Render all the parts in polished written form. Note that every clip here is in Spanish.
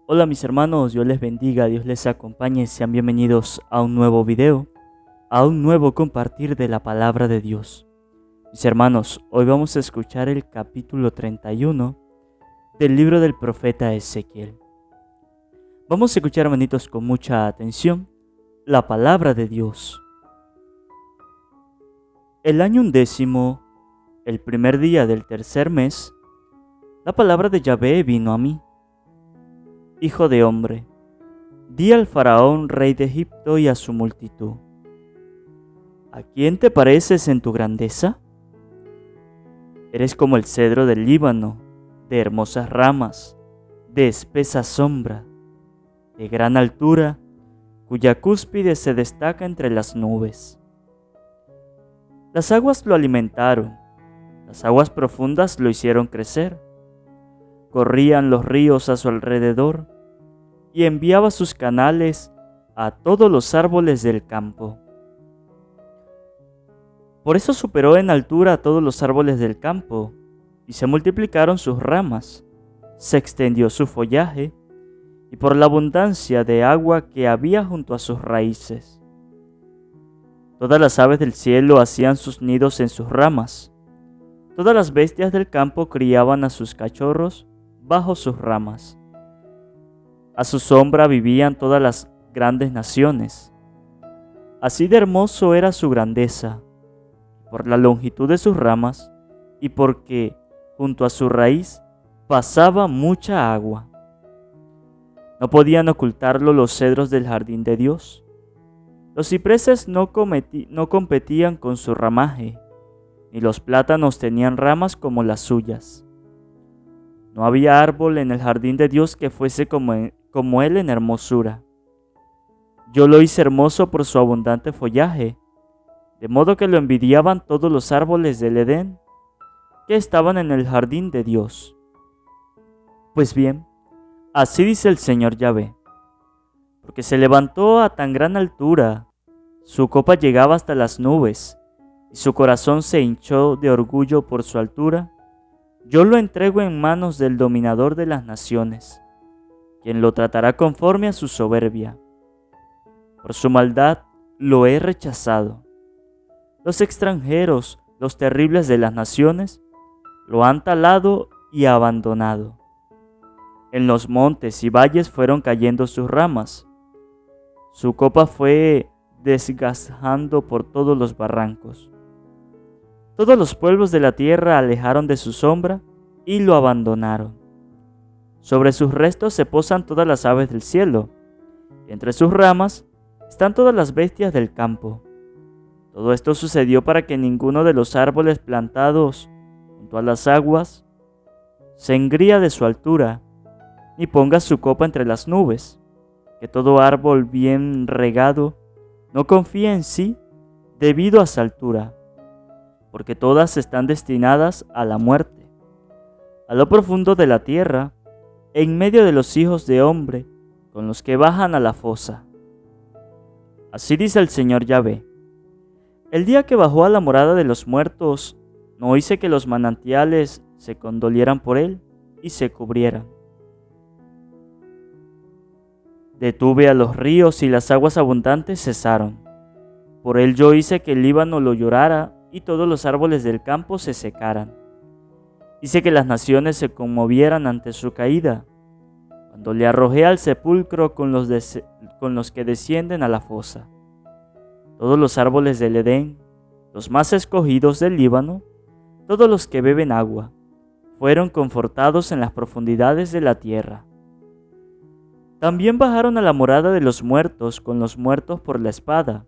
Hola mis hermanos, Dios les bendiga, Dios les acompañe, sean bienvenidos a un nuevo video, a un nuevo compartir de la palabra de Dios. Mis hermanos, hoy vamos a escuchar el capítulo 31 del libro del profeta Ezequiel. Vamos a escuchar, hermanitos, con mucha atención la palabra de Dios. El año 11, el primer día del tercer mes, la palabra de Yahvé vino a mí. Hijo de hombre, di al faraón rey de Egipto y a su multitud: ¿a quién te pareces en tu grandeza? Eres como el cedro del Líbano, de hermosas ramas, de espesa sombra, de gran altura, cuya cúspide se destaca entre las nubes. Las aguas lo alimentaron, las aguas profundas lo hicieron crecer. Corrían los ríos a su alrededor y enviaba sus canales a todos los árboles del campo. Por eso superó en altura a todos los árboles del campo, y se multiplicaron sus ramas, se extendió su follaje, y por la abundancia de agua que había junto a sus raíces. Todas las aves del cielo hacían sus nidos en sus ramas, todas las bestias del campo criaban a sus cachorros bajo sus ramas. A su sombra vivían todas las grandes naciones. Así de hermoso era su grandeza, por la longitud de sus ramas y porque junto a su raíz pasaba mucha agua. No podían ocultarlo los cedros del jardín de Dios. Los cipreses no competían con su ramaje, ni los plátanos tenían ramas como las suyas. No había árbol en el jardín de Dios que fuese como él en hermosura. Yo lo hice hermoso por su abundante follaje, de modo que lo envidiaban todos los árboles del Edén que estaban en el jardín de Dios. Pues bien, así dice el Señor Yahvé: porque se levantó a tan gran altura, su copa llegaba hasta las nubes, y su corazón se hinchó de orgullo por su altura, yo lo entrego en manos del dominador de las naciones, quien lo tratará conforme a su soberbia. Por su maldad lo he rechazado. Los extranjeros, los terribles de las naciones, lo han talado y abandonado. En los montes y valles fueron cayendo sus ramas. Su copa fue desgastando por todos los barrancos. Todos los pueblos de la tierra alejaron de su sombra y lo abandonaron. Sobre sus restos se posan todas las aves del cielo, y entre sus ramas están todas las bestias del campo. Todo esto sucedió para que ninguno de los árboles plantados junto a las aguas se engría de su altura, ni ponga su copa entre las nubes, que todo árbol bien regado no confía en sí debido a su altura, porque todas están destinadas a la muerte, a lo profundo de la tierra, en medio de los hijos de hombre, con los que bajan a la fosa. Así dice el Señor Yahvé: el día que bajó a la morada de los muertos, no hice que los manantiales se condolieran por él y se cubrieran. Detuve a los ríos y las aguas abundantes cesaron. Por él yo hice que el Líbano lo llorara y todos los árboles del campo se secaran. Hice que las naciones se conmovieran ante su caída, cuando le arrojé al sepulcro con los que descienden a la fosa. Todos los árboles del Edén, los más escogidos del Líbano, todos los que beben agua, fueron confortados en las profundidades de la tierra. También bajaron a la morada de los muertos con los muertos por la espada,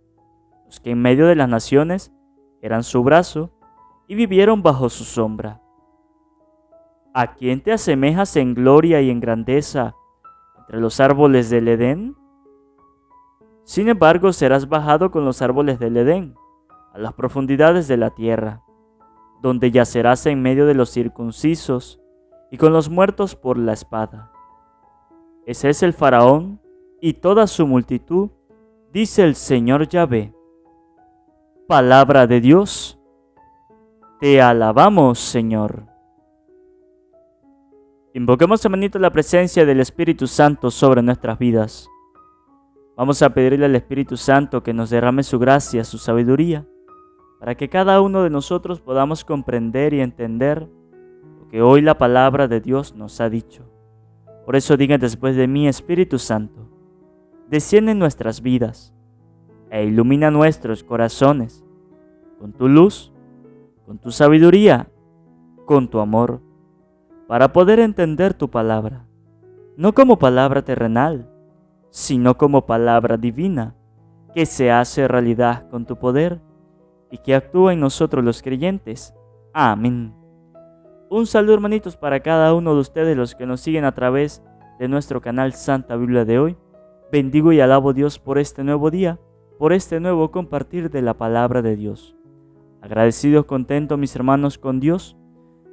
los que en medio de las naciones eran su brazo, y vivieron bajo su sombra. ¿A quién te asemejas en gloria y en grandeza entre los árboles del Edén? Sin embargo, serás bajado con los árboles del Edén, a las profundidades de la tierra, donde yacerás en medio de los circuncisos y con los muertos por la espada. Ese es el faraón y toda su multitud, dice el Señor Yahvé. Palabra de Dios. Te alabamos, Señor. Invoquemos, hermanito, la presencia del Espíritu Santo sobre nuestras vidas. Vamos a pedirle al Espíritu Santo que nos derrame su gracia, su sabiduría, para que cada uno de nosotros podamos comprender y entender lo que hoy la palabra de Dios nos ha dicho. Por eso digan después de mí: Espíritu Santo, desciende en nuestras vidas e ilumina nuestros corazones con tu luz, con tu sabiduría, con tu amor, para poder entender tu palabra, no como palabra terrenal, sino como palabra divina, que se hace realidad con tu poder y que actúa en nosotros los creyentes. Amén. Un saludo, hermanitos, para cada uno de ustedes, los que nos siguen a través de nuestro canal Santa Biblia de hoy. Bendigo y alabo a Dios por este nuevo día, por este nuevo compartir de la palabra de Dios. Agradecido, contento, mis hermanos, con Dios,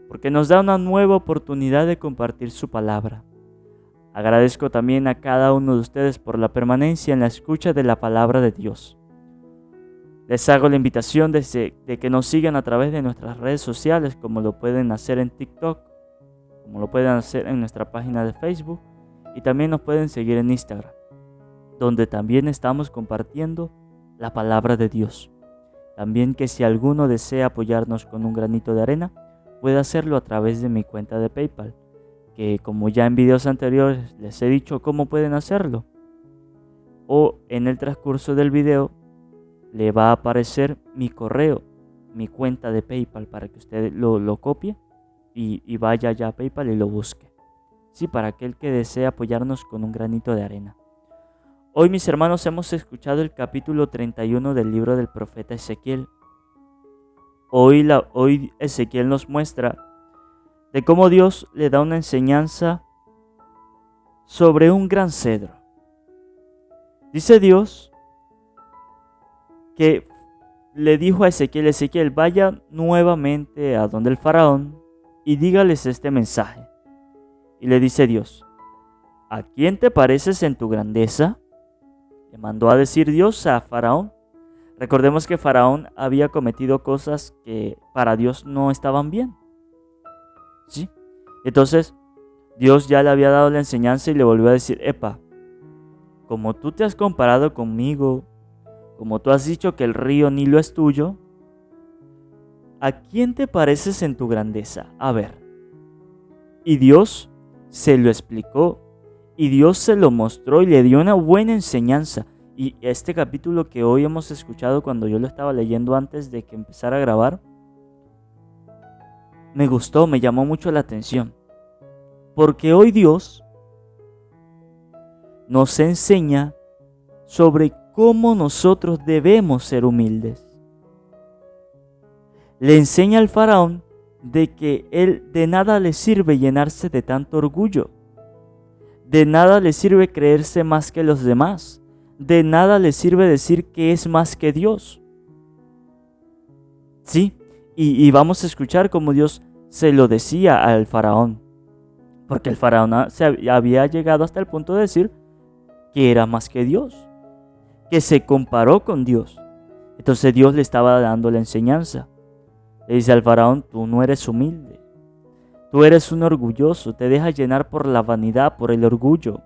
porque nos da una nueva oportunidad de compartir su palabra. Agradezco también a cada uno de ustedes por la permanencia en la escucha de la palabra de Dios. Les hago la invitación de que nos sigan a través de nuestras redes sociales, como lo pueden hacer en TikTok, como lo pueden hacer en nuestra página de Facebook, y también nos pueden seguir en Instagram, donde también estamos compartiendo la palabra de Dios. También que si alguno desea apoyarnos con un granito de arena, puede hacerlo a través de mi cuenta de PayPal, que como ya en videos anteriores les he dicho cómo pueden hacerlo, o en el transcurso del video le va a aparecer mi correo, mi cuenta de PayPal, para que usted lo copie y vaya ya a PayPal y lo busque. Sí, para aquel que desea apoyarnos con un granito de arena. Hoy, mis hermanos, hemos escuchado el capítulo 31 del libro del profeta Ezequiel. Hoy Ezequiel nos muestra de cómo Dios le da una enseñanza sobre un gran cedro. Dice Dios que le dijo a Ezequiel: Ezequiel, vaya nuevamente a donde el faraón y dígales este mensaje. Y le dice Dios: ¿a quién te pareces en tu grandeza? Le mandó a decir Dios a Faraón. Recordemos que Faraón había cometido cosas que para Dios no estaban bien. ¿Sí? Entonces, Dios ya le había dado la enseñanza y le volvió a decir: epa, como tú te has comparado conmigo, como tú has dicho que el río Nilo es tuyo, ¿a quién te pareces en tu grandeza? A ver. Y Dios se lo explicó, y Dios se lo mostró y le dio una buena enseñanza. Y este capítulo que hoy hemos escuchado, cuando yo lo estaba leyendo antes de que empezara a grabar, me gustó, me llamó mucho la atención. Porque hoy Dios nos enseña sobre cómo nosotros debemos ser humildes. Le enseña al faraón de que él de nada le sirve llenarse de tanto orgullo. De nada le sirve creerse más que los demás. De nada le sirve decir que es más que Dios. Sí, y vamos a escuchar cómo Dios se lo decía al faraón. Porque el faraón había llegado hasta el punto de decir que era más que Dios, que se comparó con Dios. Entonces Dios le estaba dando la enseñanza. Le dice al faraón: tú no eres humilde. Tú eres un orgulloso, te dejas llenar por la vanidad, por el orgullo,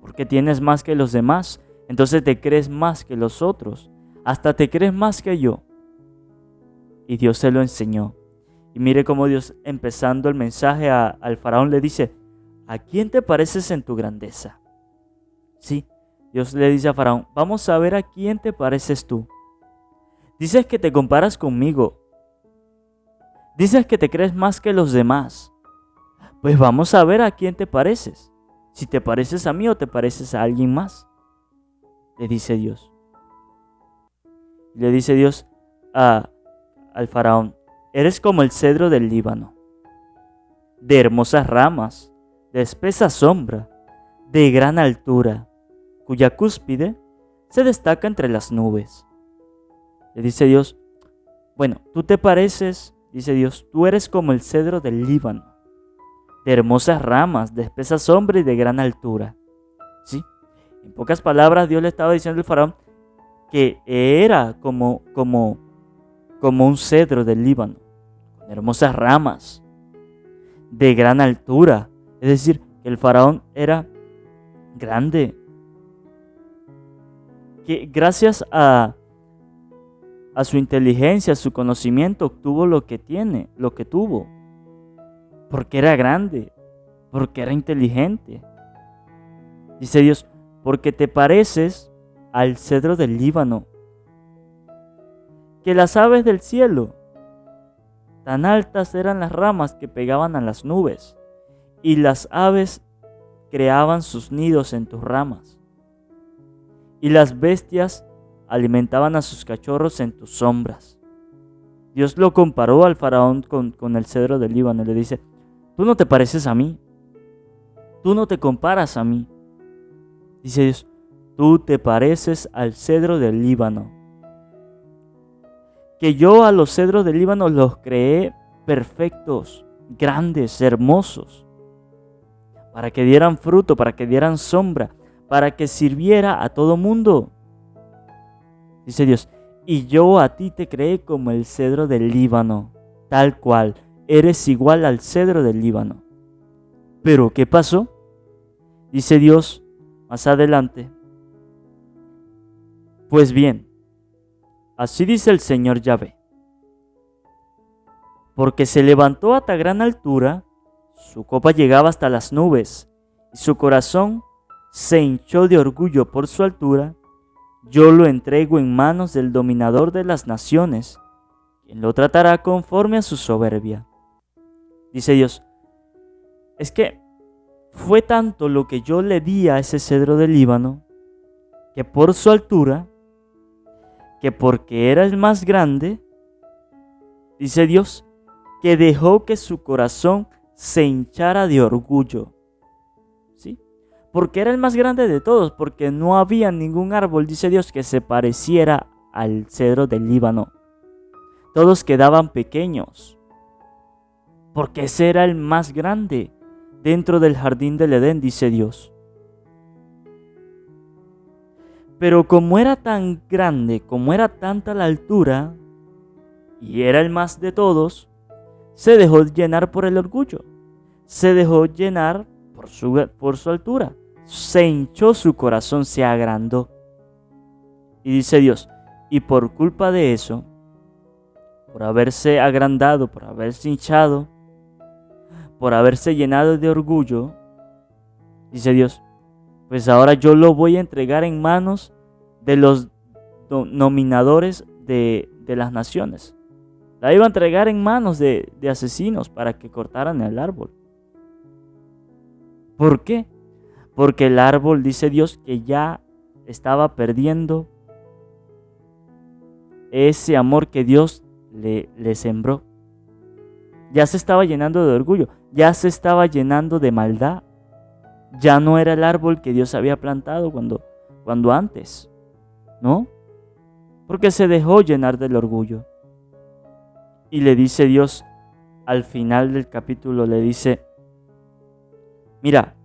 porque tienes más que los demás, entonces te crees más que los otros, hasta te crees más que yo. Y Dios se lo enseñó. Y mire cómo Dios, empezando el mensaje al faraón, le dice: ¿a quién te pareces en tu grandeza? Sí, Dios le dice a faraón: vamos a ver a quién te pareces tú. Dices que te comparas conmigo. Dices que te crees más que los demás. Pues vamos a ver a quién te pareces. Si te pareces a mí o te pareces a alguien más. Le dice Dios. Le dice Dios al faraón: eres como el cedro del Líbano, de hermosas ramas, de espesa sombra, de gran altura, cuya cúspide se destaca entre las nubes. Le dice Dios: bueno, tú te pareces, dice Dios, tú eres como el cedro del Líbano, de hermosas ramas, de espesa sombra y de gran altura. ¿Sí? En pocas palabras, Dios le estaba diciendo al faraón que era como un cedro del Líbano, con hermosas ramas, de gran altura, Es decir, que el faraón era grande, que gracias a su inteligencia, a su conocimiento, obtuvo lo que tiene, lo que tuvo, porque era grande, porque era inteligente. Dice Dios, porque te pareces al cedro del Líbano, que las aves del cielo, tan altas eran las ramas que pegaban a las nubes, y las aves creaban sus nidos en tus ramas, y las bestias alimentaban a sus cachorros en tus sombras. Dios lo comparó al faraón con el cedro del Líbano y le dice, tú no te pareces a mí, tú no te comparas a mí. Dice Dios, tú te pareces al cedro del Líbano, que yo a los cedros del Líbano los creé perfectos, grandes, hermosos, para que dieran fruto, para que dieran sombra, para que sirviera a todo mundo. Dice Dios, y yo a ti te creé como el cedro del Líbano, tal cual, eres igual al cedro del Líbano. ¿Pero qué pasó? Dice Dios más adelante, pues bien, así dice el Señor Yahvé, porque se levantó a tan gran altura, su copa llegaba hasta las nubes, y su corazón se hinchó de orgullo por su altura, yo lo entrego en manos del dominador de las naciones, quien lo tratará conforme a su soberbia. Dice Dios, es que fue tanto lo que yo le di a ese cedro del Líbano, que por su altura, que porque era el más grande, dice Dios, que dejó que su corazón se hinchara de orgullo. ¿Sí? Porque era el más grande de todos, porque no había ningún árbol, dice Dios, que se pareciera al cedro del Líbano. Todos quedaban pequeños, porque ese era el más grande dentro del jardín del Edén, dice Dios. Pero como era tan grande, como era tanta la altura, y era el más de todos, se dejó llenar por el orgullo, se dejó llenar por su altura, se hinchó su corazón, se agrandó. Y dice Dios, y por culpa de eso, por haberse agrandado, por haberse hinchado, por haberse llenado de orgullo, dice Dios, pues ahora yo lo voy a entregar en manos de los dominadores de las naciones. La iba a entregar en manos de asesinos para que cortaran el árbol. ¿Por qué? Porque el árbol, dice Dios, que ya estaba perdiendo ese amor que Dios le sembró. Ya se estaba llenando de orgullo, ya se estaba llenando de maldad. Ya no era el árbol que Dios había plantado cuando antes, ¿no? Porque se dejó llenar del orgullo. Y le dice Dios, al final del capítulo le dice, mira,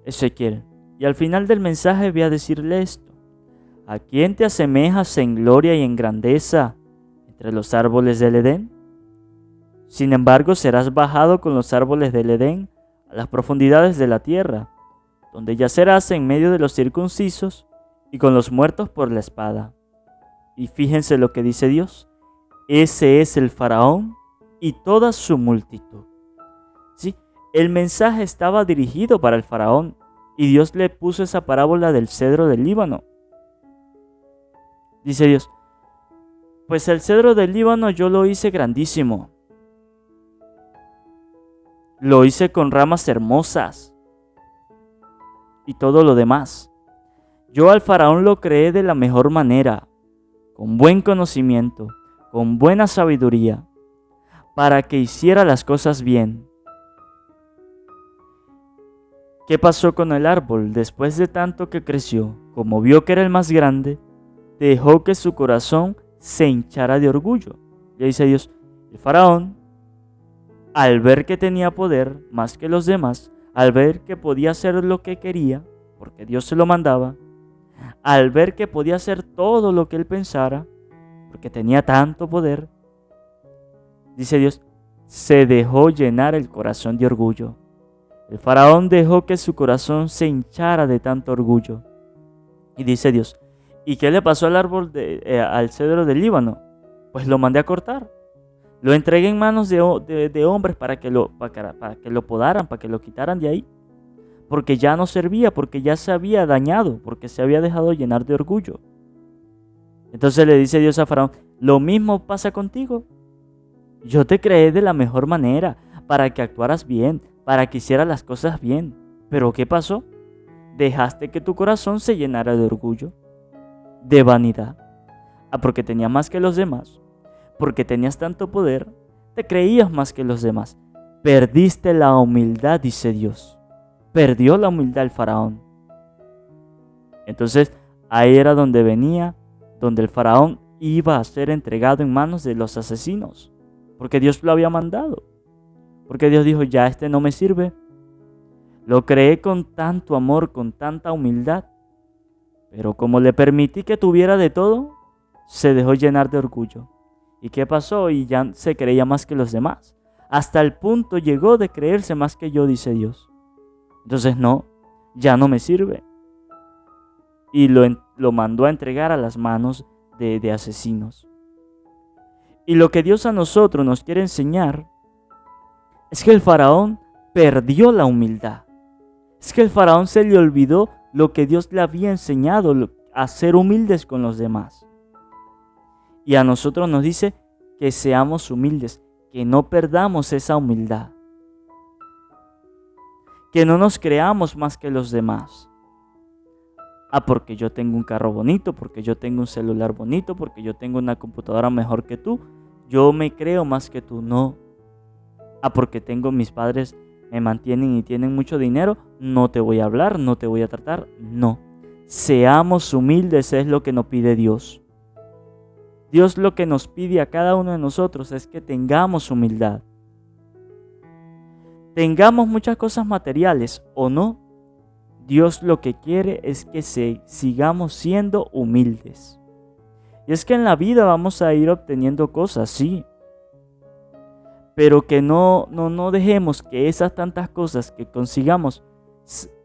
Ezequiel, y al final del mensaje voy a decirle esto, ¿a quién te asemejas en gloria y en grandeza entre los árboles del Edén? Sin embargo, serás bajado con los árboles del Edén a las profundidades de la tierra, donde yacerás en medio de los circuncisos y con los muertos por la espada. Y fíjense lo que dice Dios, ese es el faraón y toda su multitud. Sí, el mensaje estaba dirigido para el faraón y Dios le puso esa parábola del cedro del Líbano. Dice Dios, pues el cedro del Líbano yo lo hice grandísimo. Lo hice con ramas hermosas y todo lo demás. Yo al faraón lo creé de la mejor manera, con buen conocimiento, con buena sabiduría, para que hiciera las cosas bien. ¿Qué pasó con el árbol? Después de tanto que creció, como vio que era el más grande, dejó que su corazón se hinchara de orgullo. Le dice Dios, el faraón, al ver que tenía poder más que los demás, al ver que podía hacer lo que quería, porque Dios se lo mandaba, al ver que podía hacer todo lo que él pensara, porque tenía tanto poder, dice Dios, se dejó llenar el corazón de orgullo, El faraón dejó que su corazón se hinchara de tanto orgullo. Y dice Dios, ¿y qué le pasó al al cedro del Líbano? Pues lo mandé a cortar. Lo entregué en manos de hombres para que lo podaran, para que lo quitaran de ahí. Porque ya no servía, porque ya se había dañado, porque se había dejado llenar de orgullo. Entonces le dice Dios a Faraón, lo mismo pasa contigo. Yo te creé de la mejor manera, para que actuaras bien, para que hicieras las cosas bien. Pero ¿qué pasó? Dejaste que tu corazón se llenara de orgullo, de vanidad. Porque tenías más que los demás, porque tenías tanto poder, te creías más que los demás. Perdiste la humildad, dice Dios. Perdió la humildad el faraón. Entonces ahí era donde el faraón iba a ser entregado en manos de los asesinos, porque Dios lo había mandado, porque Dios dijo, ya este no me sirve. Lo creé con tanto amor, con tanta humildad, pero como le permití que tuviera de todo, se dejó llenar de orgullo. ¿Y qué pasó? Y ya se creía más que los demás. Hasta el punto llegó de creerse más que yo, dice Dios. Entonces no, ya no me sirve. Y lo mandó a entregar a las manos de asesinos. Y lo que Dios a nosotros nos quiere enseñar es que el faraón perdió la humildad. Es que el faraón se le olvidó lo que Dios le había enseñado, a ser humildes con los demás. Y a nosotros nos dice que seamos humildes, que no perdamos esa humildad. Que no nos creamos más que los demás. Porque yo tengo un carro bonito, porque yo tengo un celular bonito, porque yo tengo una computadora mejor que tú, yo me creo más que tú. No. Porque mis padres me mantienen y tienen mucho dinero, no te voy a hablar, no te voy a tratar. No. Seamos humildes, es lo que nos pide Dios. Dios lo que nos pide a cada uno de nosotros es que tengamos humildad. Tengamos muchas cosas materiales o no, Dios lo que quiere es que sigamos siendo humildes. Y es que en la vida vamos a ir obteniendo cosas, sí, pero que no dejemos que esas tantas cosas que consigamos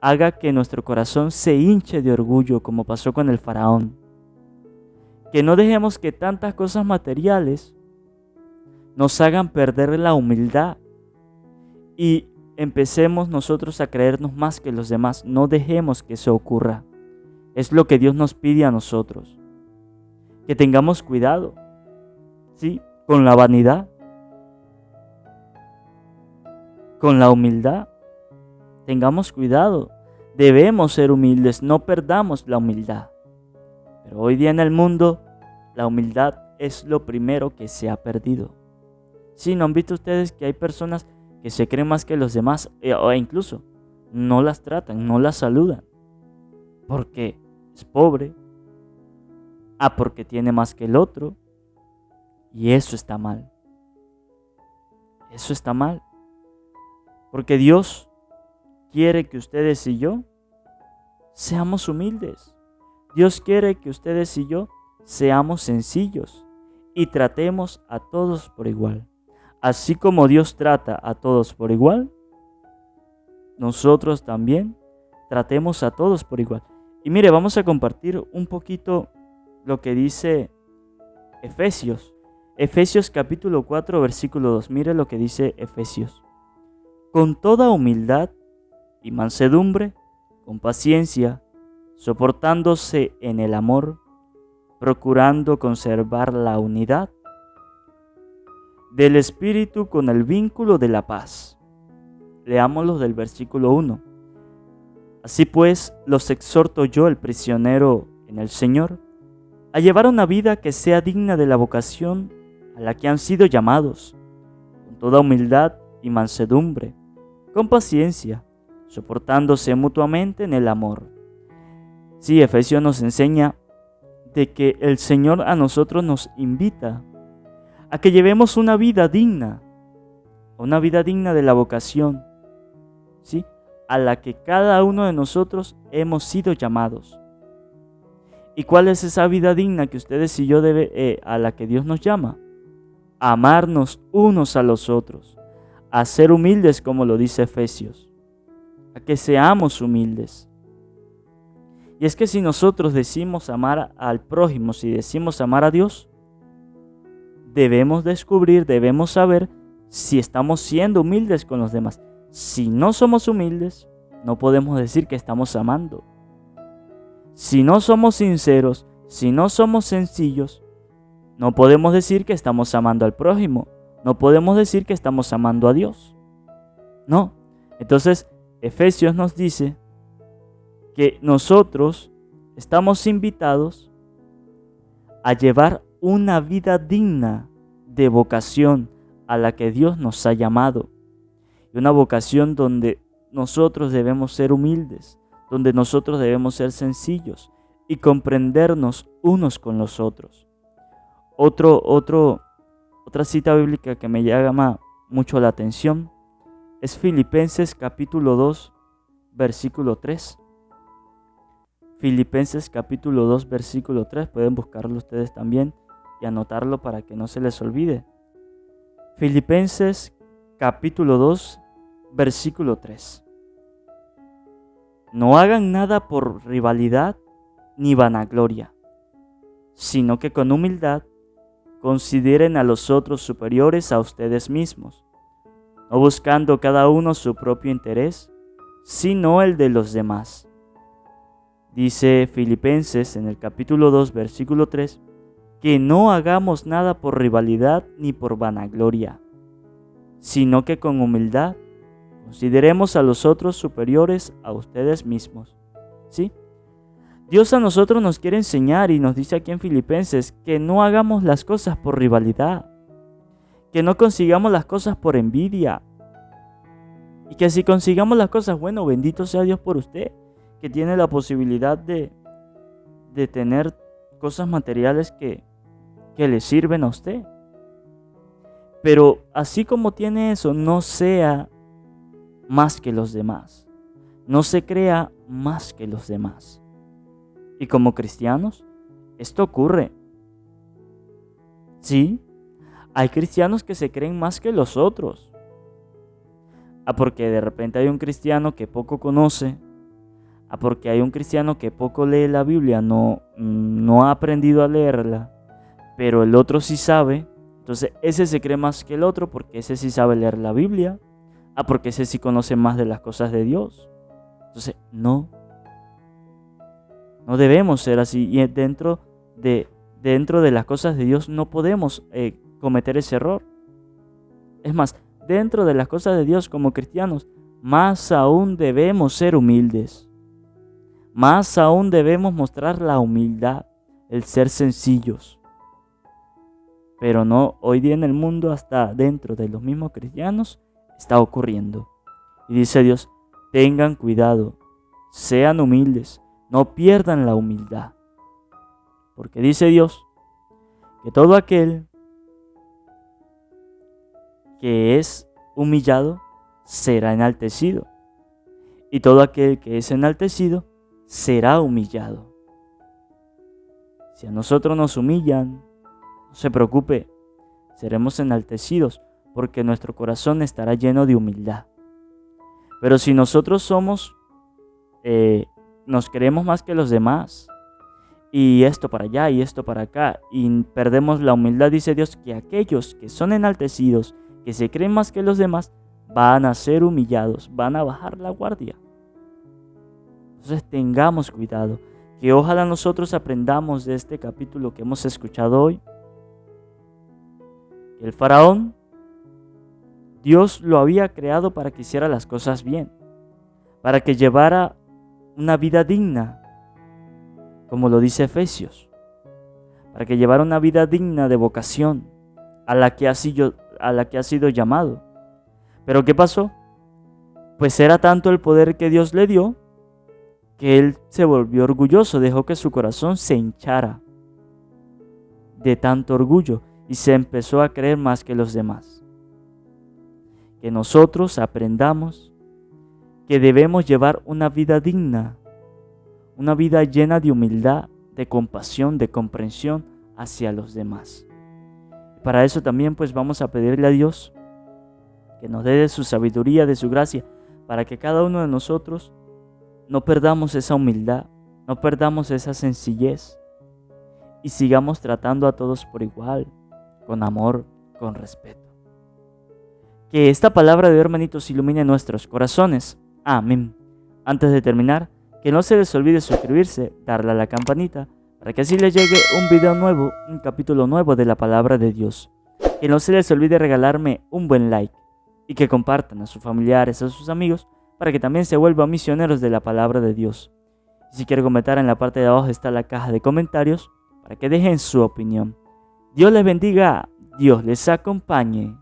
haga que nuestro corazón se hinche de orgullo, como pasó con el faraón. Que no dejemos que tantas cosas materiales nos hagan perder la humildad y empecemos nosotros a creernos más que los demás. No dejemos que eso ocurra. Es lo que Dios nos pide a nosotros. Que tengamos cuidado, ¿sí? Con la vanidad, con la humildad. Tengamos cuidado. Debemos ser humildes, no perdamos la humildad. Pero hoy día en el mundo, la humildad es lo primero que se ha perdido. Sí, ¿no han visto ustedes que hay personas que se creen más que los demás o incluso no las tratan, no las saludan? Porque es pobre, porque tiene más que el otro, y eso está mal. Eso está mal. Porque Dios quiere que ustedes y yo seamos humildes. Dios quiere que ustedes y yo seamos sencillos y tratemos a todos por igual. Así como Dios trata a todos por igual, nosotros también tratemos a todos por igual. Y mire, vamos a compartir un poquito lo que dice Efesios. Efesios capítulo 4, versículo 2. Mire lo que dice Efesios. Con toda humildad y mansedumbre, con paciencia, soportándose en el amor, procurando conservar la unidad del Espíritu con el vínculo de la paz. Leámoslo del versículo 1. Así pues, los exhorto yo, el prisionero en el Señor, a llevar una vida que sea digna de la vocación a la que han sido llamados, con toda humildad y mansedumbre, con paciencia, soportándose mutuamente en el amor. Sí, Efesios nos enseña de que el Señor a nosotros nos invita a que llevemos una vida digna de la vocación, ¿sí? A la que cada uno de nosotros hemos sido llamados. ¿Y cuál es esa vida digna que ustedes y yo a la que Dios nos llama? A amarnos unos a los otros, a ser humildes como lo dice Efesios. a que seamos humildes. Y es que si nosotros decimos amar al prójimo, si decimos amar a Dios, debemos descubrir, debemos saber si estamos siendo humildes con los demás. Si no somos humildes, no podemos decir que estamos amando. Si no somos sinceros, si no somos sencillos, no podemos decir que estamos amando al prójimo. No podemos decir que estamos amando a Dios. No. Entonces, Efesios nos dice que nosotros estamos invitados a llevar una vida digna de vocación a la que Dios nos ha llamado. Y una vocación donde nosotros debemos ser humildes, donde nosotros debemos ser sencillos y comprendernos unos con los otros. Otra cita bíblica que me llama mucho la atención es Filipenses capítulo 2, versículo 3. Filipenses capítulo 2, versículo 3. Pueden buscarlo ustedes también y anotarlo para que no se les olvide. Filipenses capítulo 2, versículo 3. No hagan nada por rivalidad ni vanagloria, sino que con humildad consideren a los otros superiores a ustedes mismos, no buscando cada uno su propio interés, sino el de los demás. Dice Filipenses en el capítulo 2, versículo 3, que no hagamos nada por rivalidad ni por vanagloria, sino que con humildad consideremos a los otros superiores a ustedes mismos. ¿Sí? Dios a nosotros nos quiere enseñar y nos dice aquí en Filipenses que no hagamos las cosas por rivalidad, que no consigamos las cosas por envidia, y que si consigamos las cosas, bueno, bendito sea Dios por usted, que tiene la posibilidad de tener cosas materiales que le sirven a usted. Pero así como tiene eso, no sea más que los demás, no se crea más que los demás. Y como cristianos, esto ocurre. Sí, hay cristianos que se creen más que los otros. Porque de repente hay un cristiano que poco conoce, porque hay un cristiano que poco lee la Biblia, no ha aprendido a leerla, pero el otro sí sabe. Entonces ese se cree más que el otro porque ese sí sabe leer la Biblia, porque ese sí conoce más de las cosas de Dios. Entonces no debemos ser así, y dentro de las cosas de Dios no podemos cometer ese error. Es más, dentro de las cosas de Dios como cristianos, más aún debemos ser humildes. Más aún debemos mostrar la humildad, el ser sencillos. Pero no, hoy día en el mundo, hasta dentro de los mismos cristianos, está ocurriendo. Y dice Dios, tengan cuidado, sean humildes, no pierdan la humildad. Porque dice Dios que todo aquel que es humillado será enaltecido, y todo aquel que es enaltecido será humillado. Si a nosotros nos humillan, no se preocupe, seremos enaltecidos porque nuestro corazón estará lleno de humildad. Pero si nosotros nos creemos más que los demás, y esto para allá y esto para acá, y perdemos la humildad, dice Dios que aquellos que son enaltecidos, que se creen más que los demás, van a ser humillados, van a bajar la guardia. Entonces tengamos cuidado, que ojalá nosotros aprendamos de este capítulo que hemos escuchado hoy. El faraón, Dios lo había creado para que hiciera las cosas bien, para que llevara una vida digna, como lo dice Efesios, para que llevara una vida digna de vocación a la que ha sido llamado. Pero ¿qué pasó? Pues era tanto el poder que Dios le dio que él se volvió orgulloso, dejó que su corazón se hinchara de tanto orgullo y se empezó a creer más que los demás. Que nosotros aprendamos que debemos llevar una vida digna, una vida llena de humildad, de compasión, de comprensión hacia los demás. Para eso también pues vamos a pedirle a Dios que nos dé de su sabiduría, de su gracia, para que cada uno de nosotros no perdamos esa humildad, no perdamos esa sencillez y sigamos tratando a todos por igual, con amor, con respeto. Que esta palabra de Dios, hermanitos, ilumine nuestros corazones. Amén. Antes de terminar, que no se les olvide suscribirse, darle a la campanita, para que así les llegue un video nuevo, un capítulo nuevo de la palabra de Dios. Que no se les olvide regalarme un buen like y que compartan a sus familiares, a sus amigos, para que también se vuelvan misioneros de la palabra de Dios. Y si quieren comentar, en la parte de abajo está la caja de comentarios para que dejen su opinión. Dios les bendiga, Dios les acompañe.